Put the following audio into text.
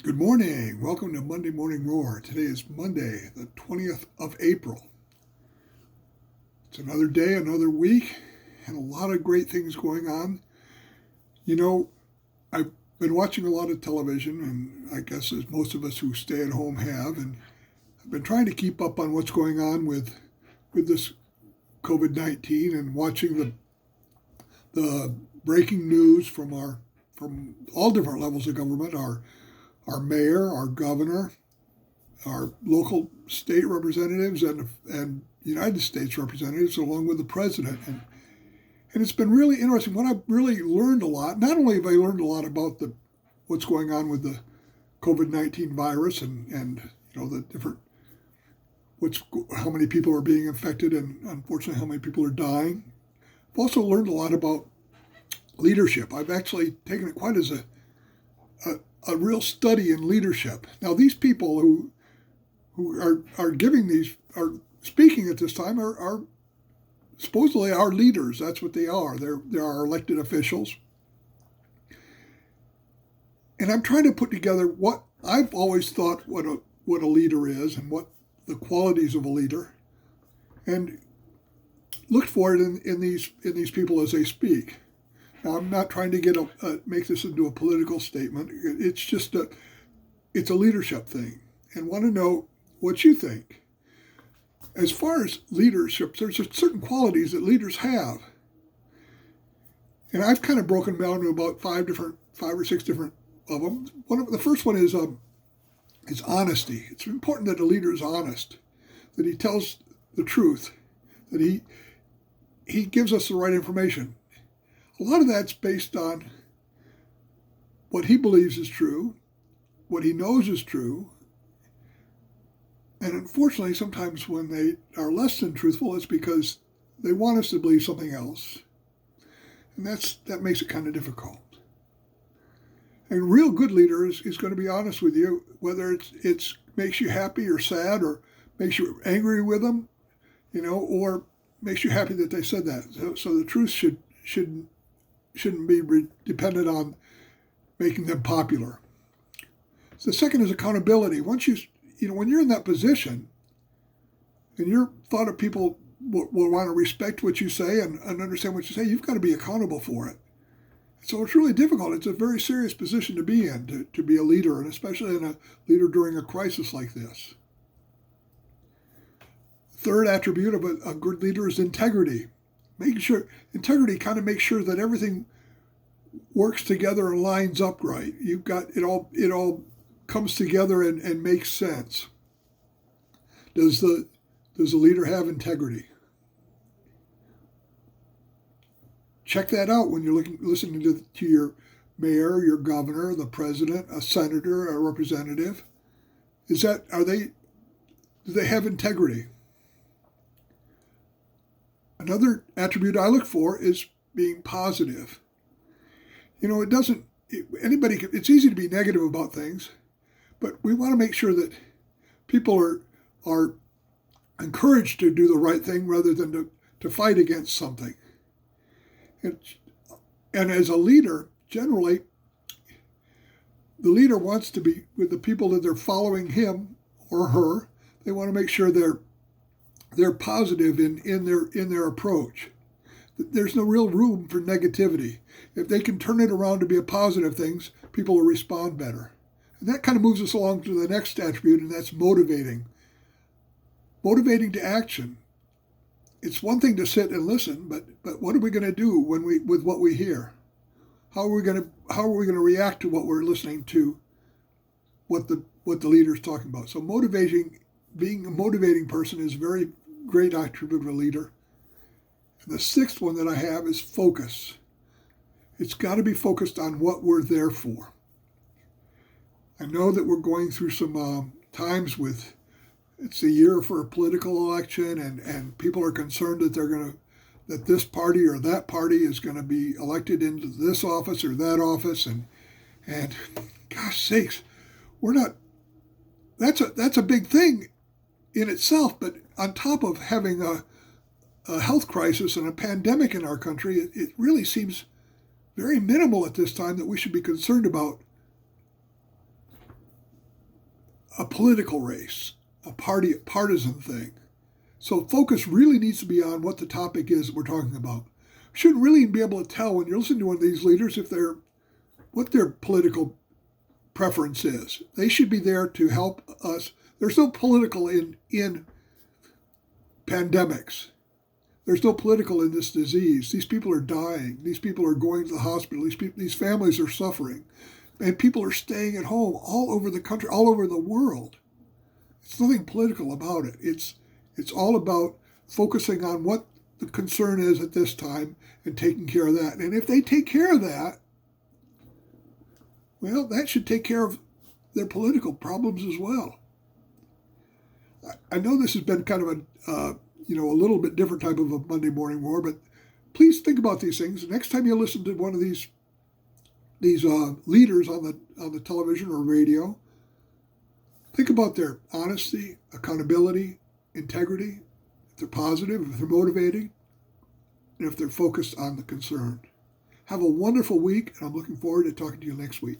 Good morning. Welcome to Monday Morning Roar. Today is Monday, the 20th of April. It's another day, another week, and a lot of great things going on. You know, I've been watching a lot of television, and I guess as most of us who stay at home have, and I've been trying to keep up on what's going on with this COVID-19 and watching the breaking news from all different levels of government, our mayor, our governor, our local state representatives, and United States representatives, along with the president. And it's been really interesting. What I've really learned a lot, not only have I learned a lot about what's going on with the COVID-19 virus and the different how many people are being infected and unfortunately how many people are dying. I've also learned a lot about leadership. I've actually taken it quite as a real study in leadership. Now, these people who are speaking at this time are supposedly our leaders. That's what they are. They're our elected officials. And I'm trying to put together what I've always thought what a leader is and what the qualities of a leader, and looked for it in these people as they speak. Now, I'm not trying to make this into a political statement. It's just it's a leadership thing, and want to know what you think. As far as leadership, there's certain qualities that leaders have, and I've kind of broken them down to about five or six different of them. The first one is honesty. It's important that a leader is honest, that he tells the truth, that he gives us the right information. A lot of that's based on what he believes is true, what he knows is true, and unfortunately sometimes when they are less than truthful, it's because they want us to believe something else, and that makes it kind of difficult. A real good leader is going to be honest with you, whether it's makes you happy or sad or makes you angry with them, or makes you happy that they said that. So the truth shouldn't be dependent on making them popular. So the second is accountability. Once when you're in that position, and you're thought of people will want to respect what you say and understand what you say, you've got to be accountable for it. So it's really difficult. It's a very serious position to be in, to be a leader, and especially a leader during a crisis like this. Third attribute of a good leader is integrity. Integrity kind of makes sure that everything works together and lines up right. You've got it all comes together and makes sense. Does the leader have integrity? Check that out when you're listening to your mayor, your governor, the president, a senator, a representative. Do they have integrity? Another attribute I look for is being positive. It's easy to be negative about things, but we want to make sure that people are encouraged to do the right thing rather than to fight against something. And as a leader, generally, the leader wants to be with the people that they're following him or her. They want to make sure they're positive in their approach. There's no real room for negativity. If they can turn it around to be a positive things, people will respond better. And that kind of moves us along to the next attribute, and that's motivating. Motivating to action. It's one thing to sit and listen, but what are we going to do with what we hear? How are we going to react to what we're listening to? What the leader is talking about. So being a motivating person is a very great attribute of a leader. And the sixth one that I have is focus. It's got to be focused on what we're there for. I know that we're going through some times with, it's a year for a political election, and people are concerned that this party or that party is going to be elected into this office or that office, and gosh sakes, that's a big thing in itself, but on top of having a health crisis and a pandemic in our country, it really seems very minimal at this time that we should be concerned about a political race, a partisan thing. So focus really needs to be on what the topic is that we're talking about. You shouldn't really be able to tell when you're listening to one of these leaders what their political preference is. They should be there to help us. There's no political in pandemics. There's no political in this disease. These people are dying. These people are going to the hospital. These families are suffering. And people are staying at home all over the country, all over the world. It's nothing political about it. It's all about focusing on what the concern is at this time and taking care of that. And if they take care of that, well, that should take care of their political problems as well. I know this has been kind of a little bit different type of a Monday Morning Roar, but please think about these things. Next time you listen to one of these leaders on the television or radio, think about their honesty, accountability, integrity, if they're positive, if they're motivating, and if they're focused on the concern. Have a wonderful week, and I'm looking forward to talking to you next week.